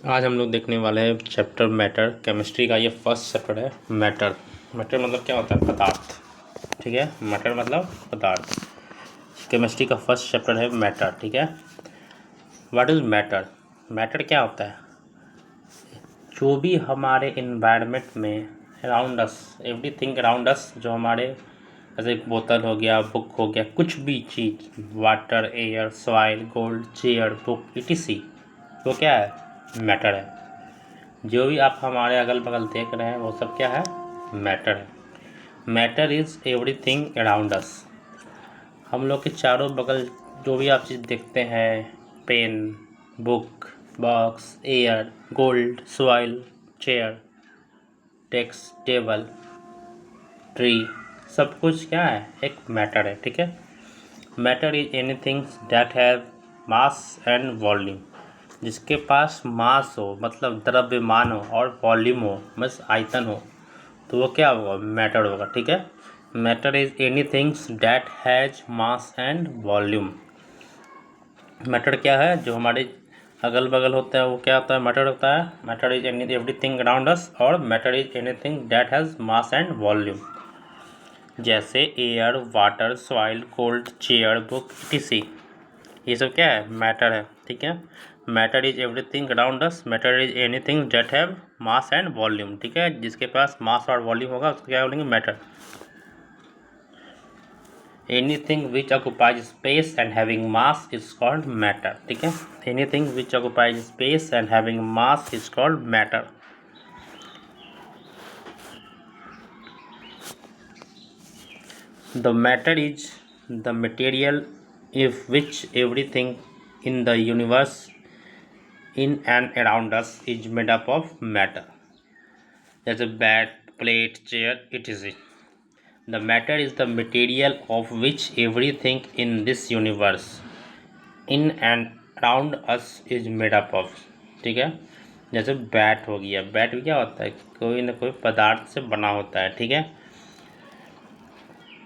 आज हम लोग देखने वाले हैं चैप्टर मैटर। केमिस्ट्री का ये फर्स्ट चैप्टर है। मैटर मतलब क्या होता है? पदार्थ। ठीक है, मैटर मतलब पदार्थ। केमिस्ट्री का फर्स्ट चैप्टर है मैटर। ठीक है, व्हाट इज मैटर? मैटर क्या होता है? जो भी हमारे इन्वायरमेंट में अराउंड अस, एवरीथिंग अराउंड अस, जो हमारे जैसे बोतल हो गया, बुक हो गया, कुछ भी चीज़, water, air, soil, gold, chair, book, etc, वो क्या है? मैटर है। जो भी आप हमारे अगल बगल देख रहे हैं वो सब क्या है? मैटर है। मैटर इज़ एवरीथिंग अराउंड अस। हम लोग के चारों बगल जो भी आप चीज़ देखते हैं, pen, book, box, air, gold, soil, chair, desk, table, tree, सब कुछ क्या है? एक मैटर है। ठीक है, matter is anything that have mass and volume. जिसके पास मास हो मतलब द्रव्यमान हो और वॉल्यूम हो बस आयतन हो, तो वो क्या होगा? मैटर होगा। ठीक है, matter is anythings that has mass and volume. Matter क्या है? जो हमारे अगल बगल होता है वो क्या होता है? मैटर होता है। Matter is everything around us, और matter is anything that has mass and volume. जैसे air, water, soil, gold, chair, book, etc, ये सब क्या है? मैटर है। ठीक है, matter is everything around us, matter is anything that have mass and volume. ठीक है, जिसके पास मास और वॉल्यूम होगा उसको क्या बोलेंगे? Matter. Anything which occupies space and having mass is called matter. ठीक है, anything which occupies space and having mass is called matter. The matter is the material of which everything in the universe in and around us is made up of matter. There's a bed, plate, chair, etc. The matter is the material of which everything in this universe in and around us is made up of. ठीक है, जैसे bat हो गया। Bat भी क्या होता है? कोई ना कोई पदार्थ से बना होता है। ठीक है,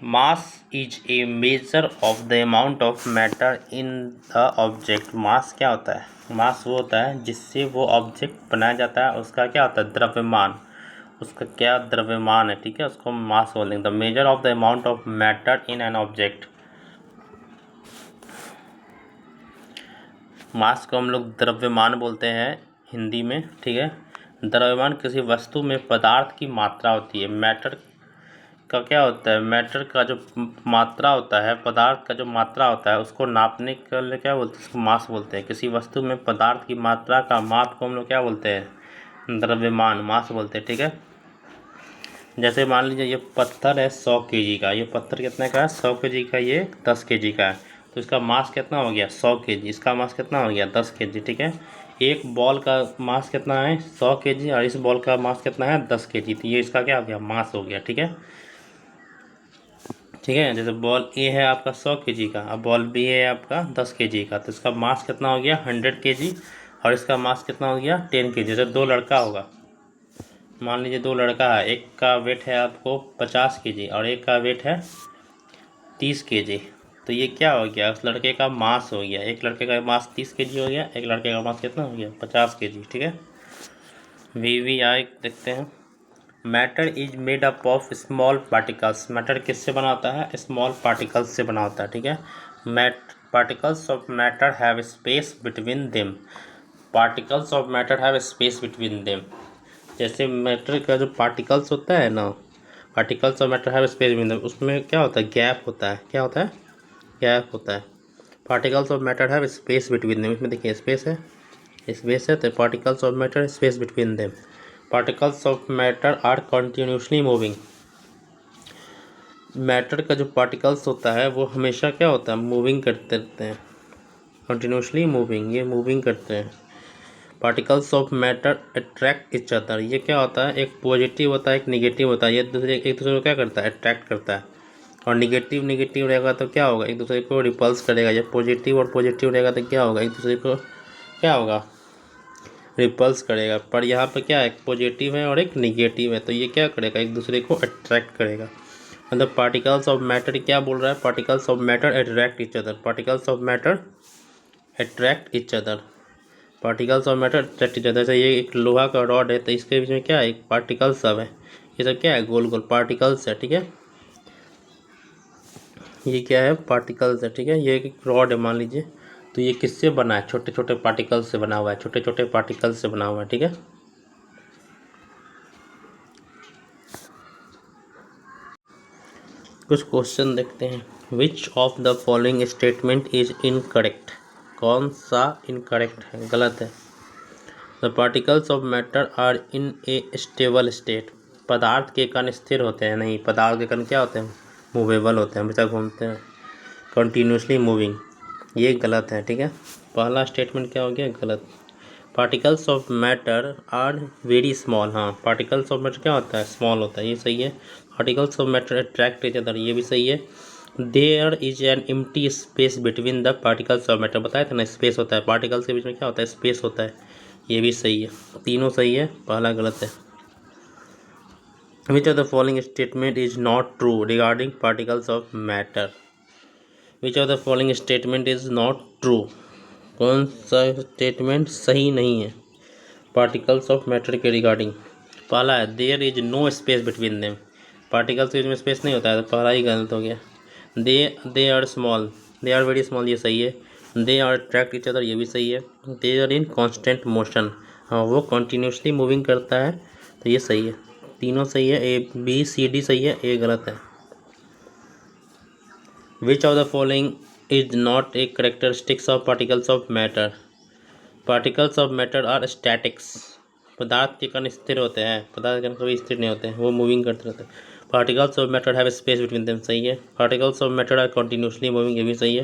mass is a measure of the amount of matter in the object. Mass क्या होता है? मास वो होता है जिससे वो ऑब्जेक्ट बनाया जाता है, उसका क्या होता है? द्रव्यमान। उसका क्या द्रव्यमान है? ठीक है, उसको मास बोलेंगे। The measure of the amount of matter in an object. Mass को हम लोग द्रव्यमान बोलते हैं हिंदी में। ठीक है, द्रव्यमान किसी वस्तु में पदार्थ की मात्रा होती है। मैटर का क्या होता है? मैटर का जो मात्रा होता है, पदार्थ का जो मात्रा होता है, उसको नापने के लिए क्या बोलते हैं? उसको मास बोलते हैं। किसी वस्तु में पदार्थ की मात्रा का माप को हम लोग क्या बोलते हैं? द्रव्यमान, मास बोलते हैं। ठीक है, जैसे मान लीजिए ये पत्थर है 100 kg का। ये पत्थर कितने का है? 100 kg का। ये 10 kg का है, तो इसका मास कितना हो गया? 100 kg। इसका मास कितना हो गया? 10 kg। ठीक है, एक बॉल का मास कितना है? 100 kg, और इस बॉल का मास कितना है? 10 kg। तो ये इसका क्या हो गया? मास हो गया। ठीक है, ठीक है, जैसे बॉल ए है आपका 100 kg का, अब बॉल बी है आपका 10 kg का, तो इसका मास कितना हो गया? 100 kg, और इसका मास कितना हो गया? 10 kg। जैसे दो लड़का होगा, मान लीजिए दो लड़का है, एक का वेट है आपको 50 kg और एक का वेट है 30 kg। तो ये क्या हो गया? उस लड़के का मास हो गया। एक लड़के का मास 30 kg हो गया, एक लड़के का मास कितना हो गया? 50 kg। ठीक है, VVI देखते हैं। Matter is made up of small particles. Matter किससे बना होता है? स्मॉल पार्टिकल्स से बना होता है। ठीक है, particles of matter have space between them. Particles of matter have space between them. जैसे मैटर का जो पार्टिकल्स होता है ना, particles of matter have space between them, उसमें क्या होता है? गैप होता है। क्या होता है? गैप होता है। Particles of matter have space between them. इसमें देखिए स्पेस है, स्पेस है, तो particles of matter space between them. Particles of matter are continuously moving. Matter का जो पार्टिकल्स होता है वो हमेशा क्या होता है? मूविंग करते रहते हैं, कंटिन्यूसली मूविंग, ये मूविंग करते हैं। Particles of matter attract each other. ये क्या होता है? एक पॉजिटिव होता है, एक निगेटिव होता है। ये एक दूसरे को क्या करता है? अट्रैक्ट करता है। और निगेटिव निगेटिव रहेगा तो क्या होगा? एक दूसरे को रिपल्स करेगा। जब पॉजिटिव और पॉजिटिव रहेगा तो क्या होगा? एक दूसरे को क्या होगा? रिपल्स करेगा। पर यहाँ पे क्या है? एक पॉजिटिव है और एक निगेटिव है, तो ये क्या करेगा? एक दूसरे को अट्रैक्ट करेगा। मतलब पार्टिकल्स ऑफ मैटर क्या बोल रहा है? Particles of matter attract each other. Particles of matter attract each other. Particles of matter attract each other. जैसे ये एक लोहा का रॉड है तो इसके बीच में क्या है, एक पार्टिकल सब है, ये सब क्या है, गोल गोल पार्टिकल्स है, ठीक है। ये क्या है, पार्टिकल्स है, ठीक है। ये एक रॉड है मान लीजिए, तो ये किससे बना है, छोटे छोटे पार्टिकल्स से बना हुआ है, छोटे छोटे पार्टिकल्स से बना हुआ है, ठीक है। कुछ क्वेश्चन देखते हैं। Which of the following statement is incorrect, कौन सा इनकरेक्ट है, गलत है। The particles of matter are in a stable state, पदार्थ के कण स्थिर होते हैं, नहीं, पदार्थ के कण क्या होते हैं, मूवेबल होते हैं, हमेशा घूमते हैं, कंटिन्यूसली मूविंग, ये गलत है, ठीक है। पहला स्टेटमेंट क्या हो गया, गलत। Particles of matter are very small, हाँ, पार्टिकल्स ऑफ मैटर क्या होता है, स्मॉल होता है, ये सही है। Particles of matter attract each other, ये भी सही है। There is an empty space between the particles of matter, बताया था ना, स्पेस होता है, पार्टिकल्स के बीच में क्या होता है, स्पेस होता है, ये भी सही है। तीनों सही है, पहला गलत है। Which of the following statement is not true regarding particles of matter, which of the following statement is not true, कौन सा स्टेटमेंट सही नहीं है पार्टिकल्स ऑफ मैटर के रिगार्डिंग। पहला है there is no space between them, particles के बीच में स्पेस नहीं होता है, तो पहला ही गलत हो गया। They are small, they are very small, ये सही है। They are attract each other, ये भी सही है। They are in constant motion, हाँ, वो कॉन्टीन्यूसली मूविंग करता है, तो ये सही है। तीनों सही है, ए बी सी डी सही है, ए गलत है। Which of the following is not a characteristics of particles of matter, particles of matter are statics, पदार्थ के कण स्थिर होते हैं, पदार्थ के कण कभी स्थिर नहीं होते हैं, वो मूविंग करते रहते हैं। Particles of matter have space between them, सही है। Particles of matter are continuously moving, ये भी सही है।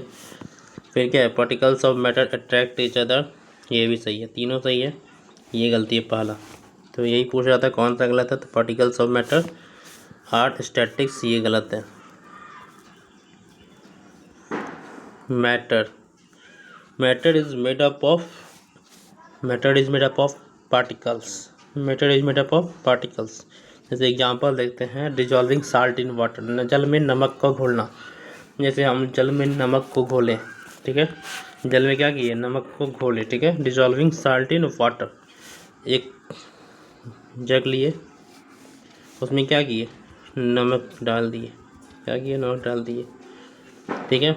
फिर क्या है, particles of matter attract each other, ये भी सही है, तीनों सही है, ये गलती है पहला। तो यही पूछ रहा था कौन सा गलत है, तो particles of matter are statics, ये गलत है। Matter, matter is made up of, matter is made up of particles, matter is made up of particles. जैसे एग्जांपल देखते हैं, डिजॉल्विंग साल्ट इन वाटर, जल में नमक को घोलना, जैसे हम जल में नमक को घोलें, ठीक है, जल में क्या किए, नमक को घोले, ठीक है। डिजॉल्विंग साल्ट इन वाटर, एक जग लिए, उसमें क्या किए, नमक डाल दिए, क्या किए, नमक डाल दिए, ठीक है।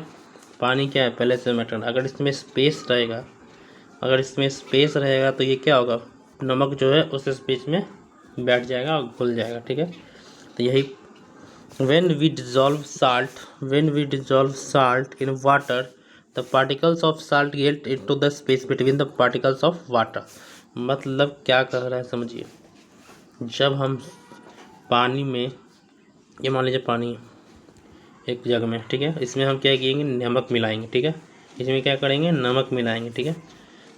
पानी क्या है, पहले से मैटर, अगर इसमें स्पेस रहेगा, अगर इसमें स्पेस रहेगा तो ये क्या होगा, नमक जो है उस स्पेस में बैठ जाएगा और घुल जाएगा, ठीक है। तो यही when we dissolve salt in water, the particles of salt get into the space between the particles of water, मतलब क्या कह रहा है समझिए। जब हम पानी में, ये मान लीजिए पानी एक जग में, ठीक है, इसमें हम क्या करेंगे, नमक मिलाएंगे, ठीक है, इसमें क्या करेंगे, नमक मिलाएंगे, ठीक है,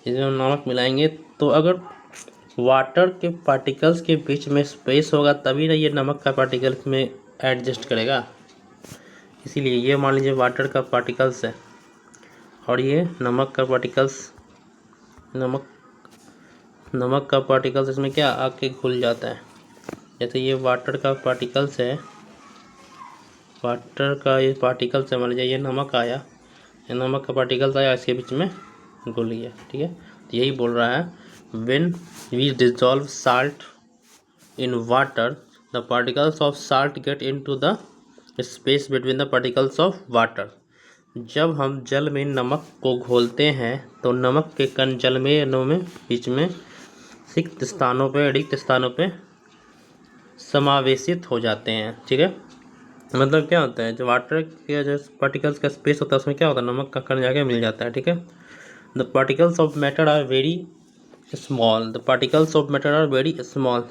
इसमें हम नमक मिलाएंगे, तो अगर वाटर के पार्टिकल्स के बीच में स्पेस होगा तभी ना ये नमक का पार्टिकल में एडजस्ट करेगा। इसीलिए ये मान लीजिए वाटर का पार्टिकल्स है और ये नमक का पार्टिकल्स, नमक का पार्टिकल्स इसमें क्या आके घुल जाता है। जैसे ये वाटर का पार्टिकल्स है, वाटर का ये पार्टिकल्स है, मान लीजिए ये नमक आया, ये नमक का पार्टिकल्स आया, इसके बीच में घुल गया, ठीक है। तो यही बोल रहा है, when we dissolve salt in water, the particles of salt get into the space between the particles of water, जब हम जल में नमक को घोलते हैं तो नमक के कण जल में बीच में रिक्त स्थानों पे समावेशित हो जाते हैं, ठीक है। मतलब क्या होता है, जो वाटर के जो पार्टिकल्स का स्पेस होता है उसमें क्या होता है, नमक का कण जाके मिल जाता है, ठीक है। The particles of matter are very small, the particles of matter are very small.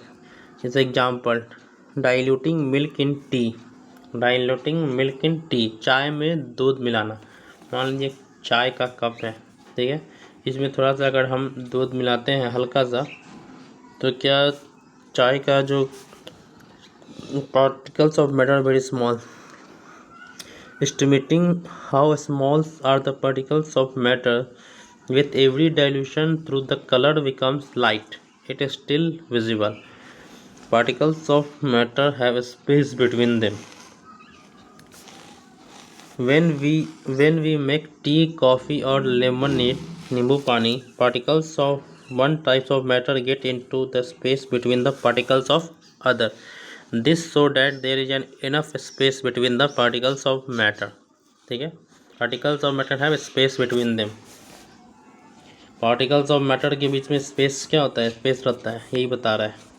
जैसे example, diluting milk in tea, diluting milk in tea, चाय में दूध मिलाना। मान लीजिए चाय का कप है, ठीक है, इसमें थोड़ा सा अगर हम दूध मिलाते हैं हल्का सा, तो क्या चाय का जो particles of matter are very small. Estimating how small are the particles of matter, with every dilution through the color becomes light, it is still visible. Particles of matter have space between them. When we make tea, coffee or lemonade, नींबू पानी, particles of one type of matter get into the space between the particles of other. This so that there is an enough space between the particles of matter. ठीक है, particles of matter have space between them. Particles of matter के बीच में space क्या होता है, space रहता है, यही बता रहा है.